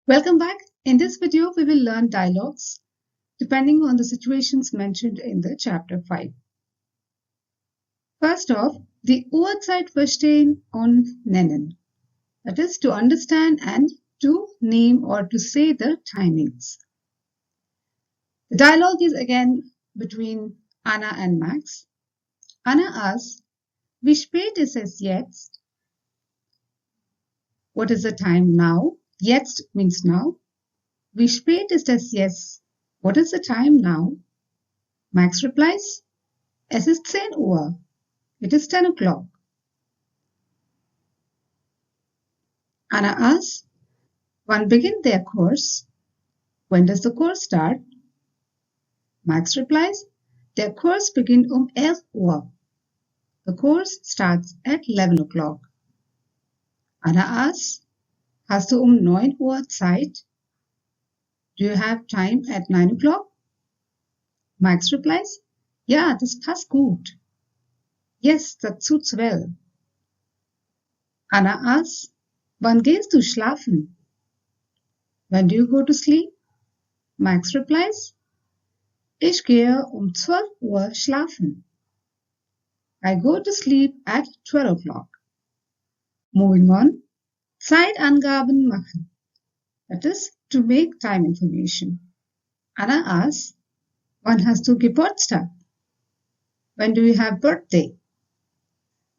Welcome back. In this video, we will learn dialogues depending on the situations mentioned in the chapter 5. First off, die Uhrzeit verstehen und nennen. That is to understand and to name or to say the timings. The dialogue is again between Anna and Max. Anna asks, wie spät ist es jetzt? What is the time now? Jetzt means now. Wie spät ist es jetzt? What is the time now? Max replies, es ist 10 Uhr. It is 10 o'clock. Anna asks, wann beginnt their course? When does the course start? Max replies, their course beginnt 11 Uhr. The course starts at 11 o'clock. Anna asks, hast du 9 Uhr Zeit? Do you have time at 9 o'clock? Max replies, ja, das passt gut. Yes, that suits well. Anna asks, wann gehst du schlafen? When do you go to sleep? Max replies, ich gehe 12 Uhr schlafen. I go to sleep at 12 o'clock. Moving on, Zeitangaben machen. That is to make time information. Anna asks, wann hast du Geburtstag? When do you have birthday?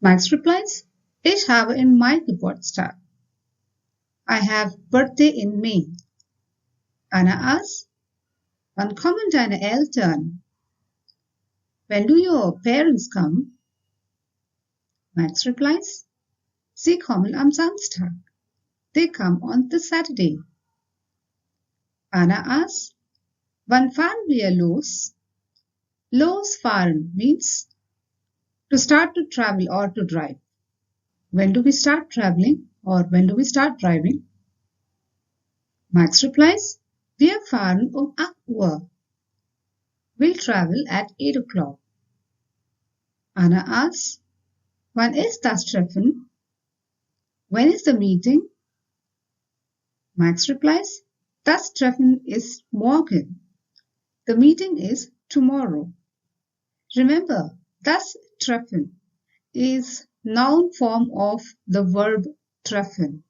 Max replies, ich habe im Mai Geburtstag. I have birthday in May. Anna asks, wann kommen deine Eltern? When do your parents come? Max replies, sie kommen am Samstag. They come on the Saturday. Anna asks, wann fahren wir los? Losfahren means to start to travel or to drive. When do we start traveling or when do we start driving? Max replies, wir fahren 8 Uhr. We'll travel at 8 o'clock. Anna asks, wann ist das Treffen? When is the meeting? Max replies, das Treffen ist morgen. The meeting is tomorrow. Remember, das Treffen is noun form of the verb treffen.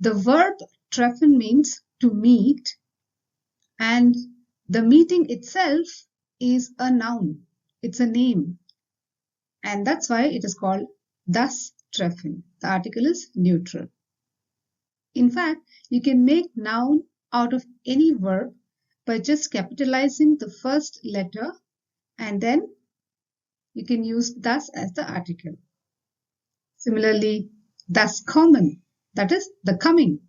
The verb treffen means to meet, and the meeting itself is a noun. It's a name. And that's why it is called das Treffen. The article is neutral. In fact, you can make noun out of any verb by just capitalizing the first letter, and then you can use das as the article. Similarly, das Kommen, that is the coming.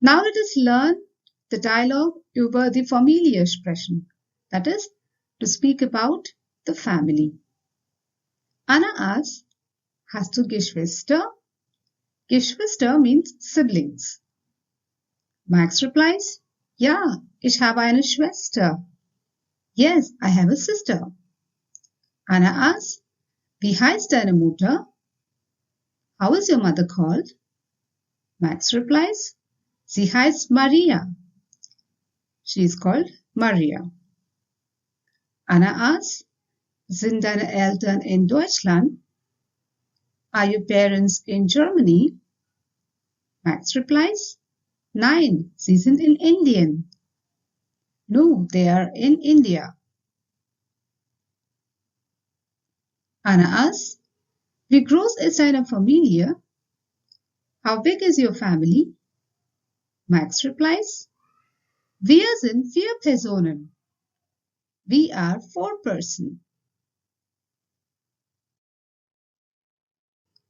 Now let us learn the dialogue über die Familie sprechen, that is to speak about the family. Anna asks, hast du Geschwister? Geschwister means siblings. Max replies, ja, ich habe eine Schwester. Yes, I have a sister. Anna asks, wie heißt deine Mutter? How is your mother called? Max replies, sie heißt Maria. She is called Maria. Anna asks, sind deine Eltern in Deutschland? Are your parents in Germany? Max replies, nein, sie sind in Indien. No, they are in India. Anna asks, wie groß ist deine Familie? How big is your family? Max replies, wir sind 4 Personen. We are 4 persons.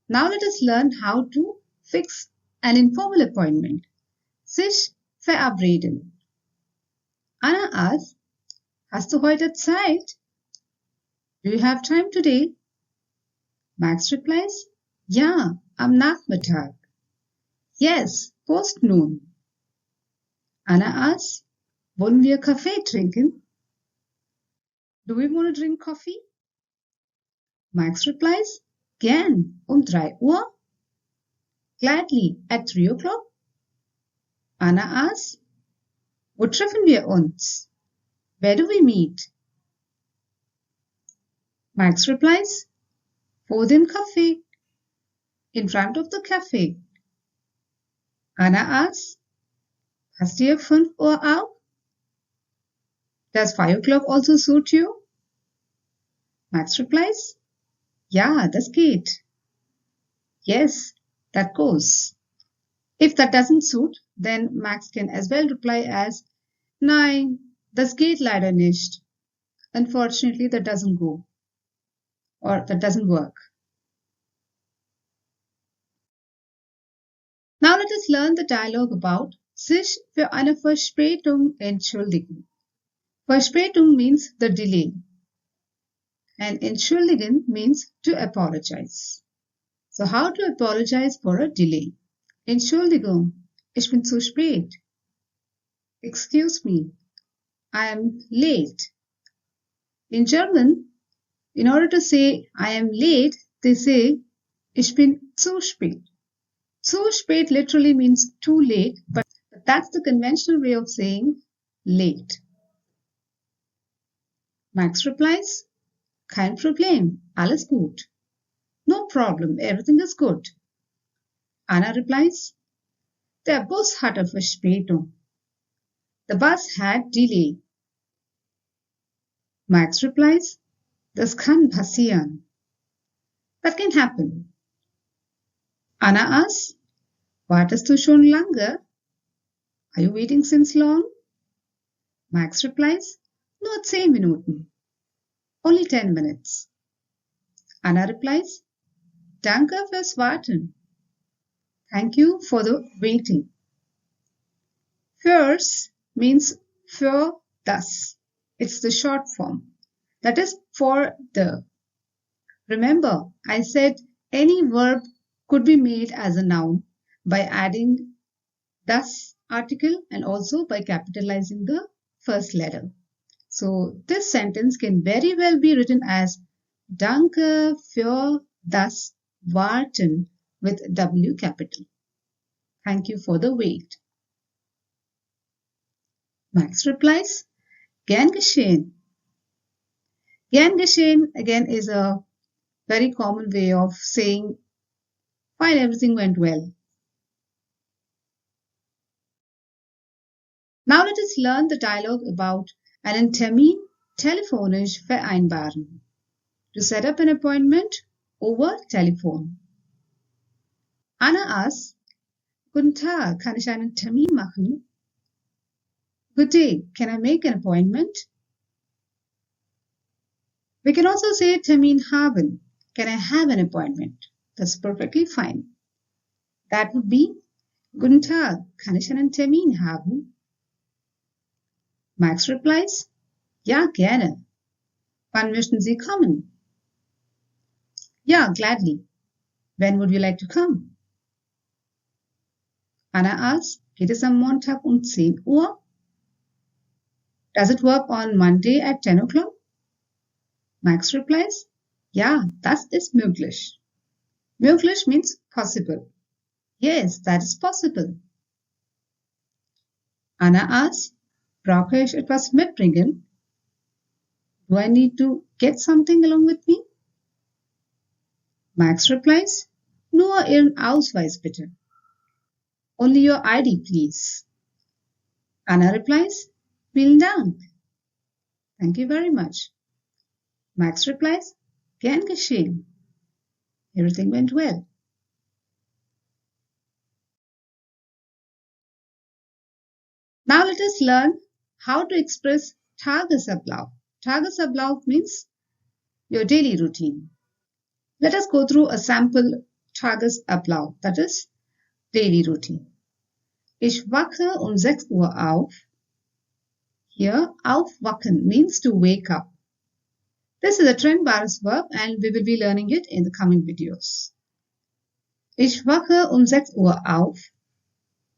Now let us learn how to fix an informal appointment. Sich verabreden. Anna asks, hast du heute Zeit? Do you have time today? Max replies, ja, am Nachmittag. Yes, post noon. Anna asks, wollen wir Kaffee trinken? Do we want to drink coffee? Max replies, gern, 3 Uhr. Gladly, at 3 o'clock. Anna asks, wo treffen wir uns? Where do we meet? Max replies, vor dem Café, in front of the cafe. Anna asks, passt dir 5 Uhr auch? Does 5 o'clock also suit you? Max replies, ja, das geht. Yes, that goes. If that doesn't suit, then Max can as well reply as, nein, das geht leider nicht. Unfortunately, that doesn't go. Or that doesn't work. Now let us learn the dialogue about sich für eine Verspätung entschuldigen. Verspätung means the delay. And entschuldigen means to apologize. So how to apologize for a delay? Entschuldigung, ich bin zu spät. Excuse me, I am late. In German, in order to say I am late, they say ich bin zu spät. Zu spät literally means too late, but that's the conventional way of saying late. Max replies, kein Problem, alles gut. No problem, everything is good. Anna replies, der Bus hatte Verspätung. The bus had delay. Max replies, das kann passieren. That can happen. Anna asks, wartest du schon lange? Are you waiting since long? Max replies, nur 10 Minuten. Only 10 minutes. Anna replies, danke fürs Warten. Thank you for the waiting. Fürs means für das. It's the short form. That is for the. Remember, I said any verb could be made as a noun by adding das article and also by capitalizing the first letter. So this sentence can very well be written as Danke für das Warten with W capital. Thank you for the wait. Max replies, gern geschehen. Gern geschehen again is a very common way of saying fine, everything went well. Now let us learn the dialogue about einen Termin telefonisch vereinbaren. To set up an appointment over telephone. Anna asks, Guten Tag, kann ich einen Termin machen? Good day, can I make an appointment? We can also say Termin haben. Can I have an appointment? That's perfectly fine. That would be Guten Tag, kann ich einen Termin haben? Max replies, ja, gerne. Wann möchten Sie kommen? Ja, gladly. When would you like to come? Anna asks, geht es am Montag um 10 Uhr? Does it work on Monday at 10 o'clock? Max replies, ja, das ist möglich. Möglich means possible. Yes, that is possible. Anna asks, brauche ich etwas mitbringen? Do I need to get something along with me? Max replies, nur Ihren Ausweis bitte. Only your ID, please. Anna replies, vielen Dank. Thank you very much. Max replies, gern geschehen. Everything went well. Now let us learn how to express Tagesablauf. Tagesablauf means your daily routine. Let us go through a sample Tagesablauf, that is daily routine. Ich wache um 6 Uhr auf. Here, aufwachen means to wake up. This is a trennbares verb and we will be learning it in the coming videos. Ich wache um 6 Uhr auf.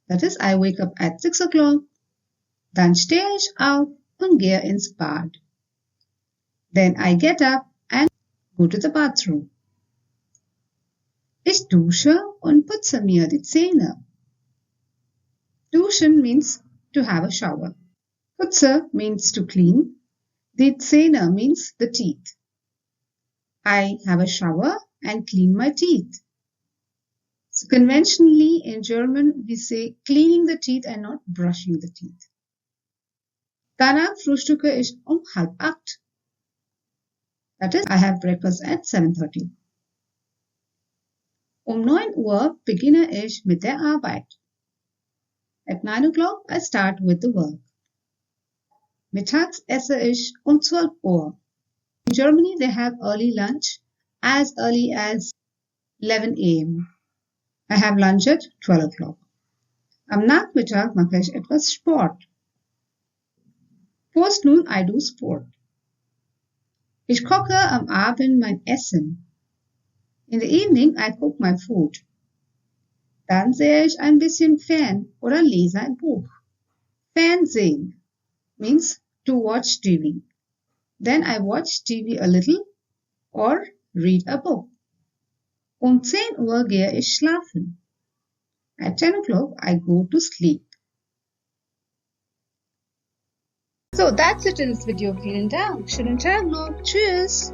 That is, I wake up at 6 o'clock. Dann stehe ich auf und gehe ins Bad. Then I get up and go to the bathroom. Ich dusche und putze mir die Zähne. Duschen means to have a shower. Putze means to clean. Die Zähne means the teeth. I have a shower and clean my teeth. So conventionally in German we say cleaning the teeth and not brushing the teeth. Danach frühstücke ich 7:30. That is, I have breakfast at 7:30. 9 Uhr beginne ich mit der Arbeit. At 9 o'clock I start with the work. Mittags esse ich 12 Uhr. In Germany they have early lunch as early as 11 a.m. I have lunch at 12 o'clock. Am Nachmittag mache ich etwas Sport. Post noon I do sport. Ich koche am Abend mein Essen. In the evening I cook my food. Dann sehe ich ein bisschen Fern oder lese ein Buch. Fernsehen means to watch TV. Then I watch TV a little or read a book. 10 Uhr gehe ich schlafen. At 10 o'clock I go to sleep. So that's it in this video. Vielen Dank. Schönen Tag noch. Tschüss.